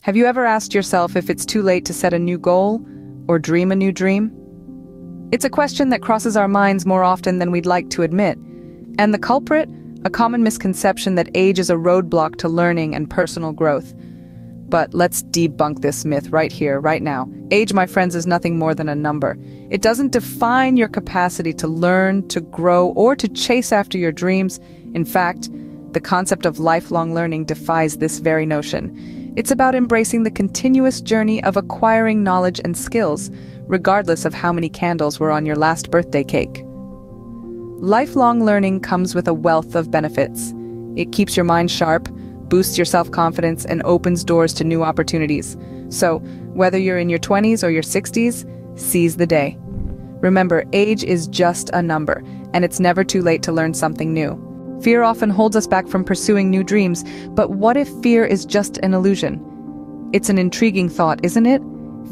Have you ever asked yourself if it's too late to set a new goal or dream a new dream? It's a question that crosses our minds more often than we'd like to admit. And the culprit? A common misconception that age is a roadblock to learning and personal growth. But let's debunk this myth right here, right now. Age, my friends, is nothing more than a number. It doesn't define your capacity to learn, to grow, or to chase after your dreams. In fact, the concept of lifelong learning defies this very notion. It's about embracing the continuous journey of acquiring knowledge and skills, regardless of how many candles were on your last birthday cake. Lifelong learning comes with a wealth of benefits. It keeps your mind sharp, boosts your self-confidence, and opens doors to new opportunities. So, whether you're in your 20s or your 60s, seize the day. Remember, age is just a number, and it's never too late to learn something new. Fear often holds us back from pursuing new dreams, but what if fear is just an illusion? It's an intriguing thought, isn't it?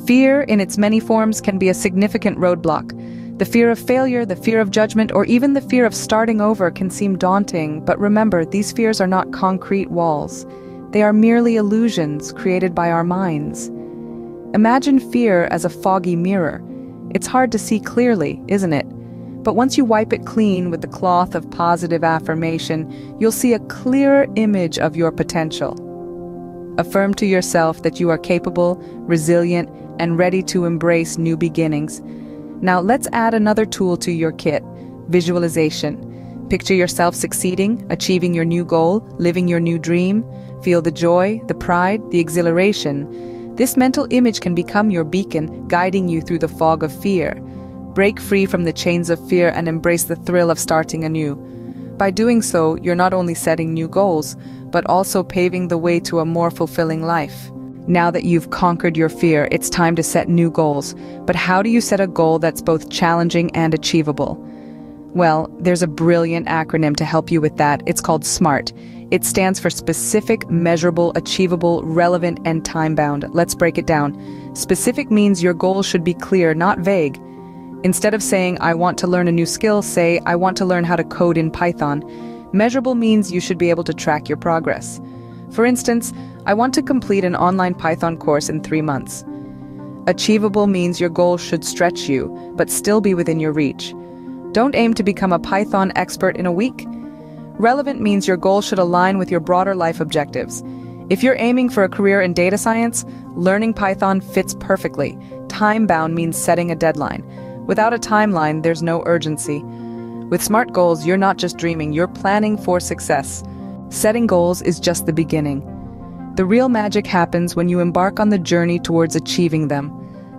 Fear, in its many forms, can be a significant roadblock. The fear of failure, the fear of judgment, or even the fear of starting over can seem daunting, but remember, these fears are not concrete walls. They are merely illusions created by our minds. Imagine fear as a foggy mirror. It's hard to see clearly, isn't it? But once you wipe it clean with the cloth of positive affirmation, you'll see a clearer image of your potential. Affirm to yourself that you are capable, resilient, and ready to embrace new beginnings. Now let's add another tool to your kit: visualization. Picture yourself succeeding, achieving your new goal, living your new dream. Feel the joy, the pride, the exhilaration. This mental image can become your beacon, guiding you through the fog of fear. Break free from the chains of fear and embrace the thrill of starting anew. By doing so, you're not only setting new goals, but also paving the way to a more fulfilling life. Now that you've conquered your fear, it's time to set new goals. But how do you set a goal that's both challenging and achievable? Well, there's a brilliant acronym to help you with that. It's called SMART. It stands for specific, measurable, achievable, relevant, and time-bound. Let's break it down. Specific means your goal should be clear, not vague. Instead of saying, I want to learn a new skill, say, I want to learn how to code in Python. Measurable means you should be able to track your progress. For instance, I want to complete an online Python course in 3 months. Achievable means your goal should stretch you, but still be within your reach. Don't aim to become a Python expert in a week. Relevant means your goal should align with your broader life objectives. If you're aiming for a career in data science, learning Python fits perfectly. Time-bound means setting a deadline. Without a timeline, there's no urgency. With SMART goals, you're not just dreaming, you're planning for success. Setting goals is just the beginning. The real magic happens when you embark on the journey towards achieving them.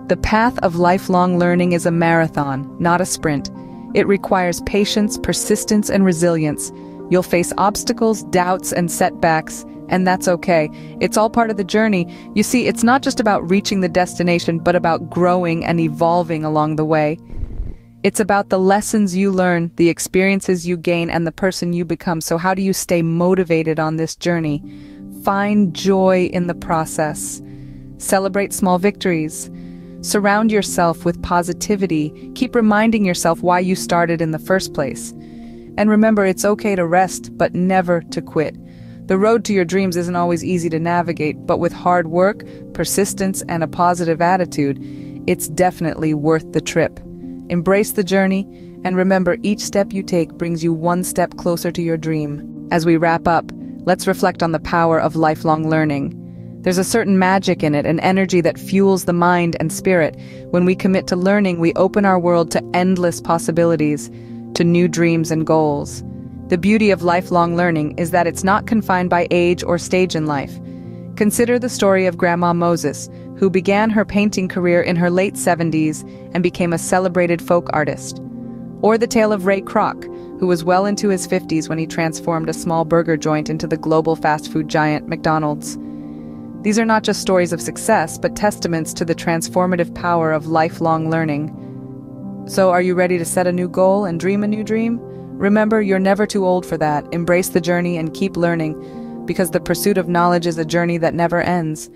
The path of lifelong learning is a marathon, not a sprint. It requires patience, persistence, and resilience. You'll face obstacles, doubts, and setbacks, and that's okay. It's all part of the journey. You see, it's not just about reaching the destination, but about growing and evolving along the way. It's about the lessons you learn, the experiences you gain, and the person you become. So how do you stay motivated on this journey? Find joy in the process. Celebrate small victories. Surround yourself with positivity. Keep reminding yourself why you started in the first place. And remember, it's okay to rest, but never to quit. The road to your dreams isn't always easy to navigate, but with hard work, persistence, and a positive attitude, it's definitely worth the trip. Embrace the journey, and remember, each step you take brings you one step closer to your dream. As we wrap up, let's reflect on the power of lifelong learning. There's a certain magic in it, an energy that fuels the mind and spirit. When we commit to learning, we open our world to endless possibilities, to new dreams and goals. The beauty of lifelong learning is that it's not confined by age or stage in life. Consider the story of Grandma Moses, who began her painting career in her late 70s and became a celebrated folk artist. Or the tale of Ray Kroc, who was well into his 50s when he transformed a small burger joint into the global fast food giant McDonald's. These are not just stories of success, but testaments to the transformative power of lifelong learning. So, are you ready to set a new goal and dream a new dream? Remember, you're never too old for that. Embrace the journey and keep learning, because the pursuit of knowledge is a journey that never ends.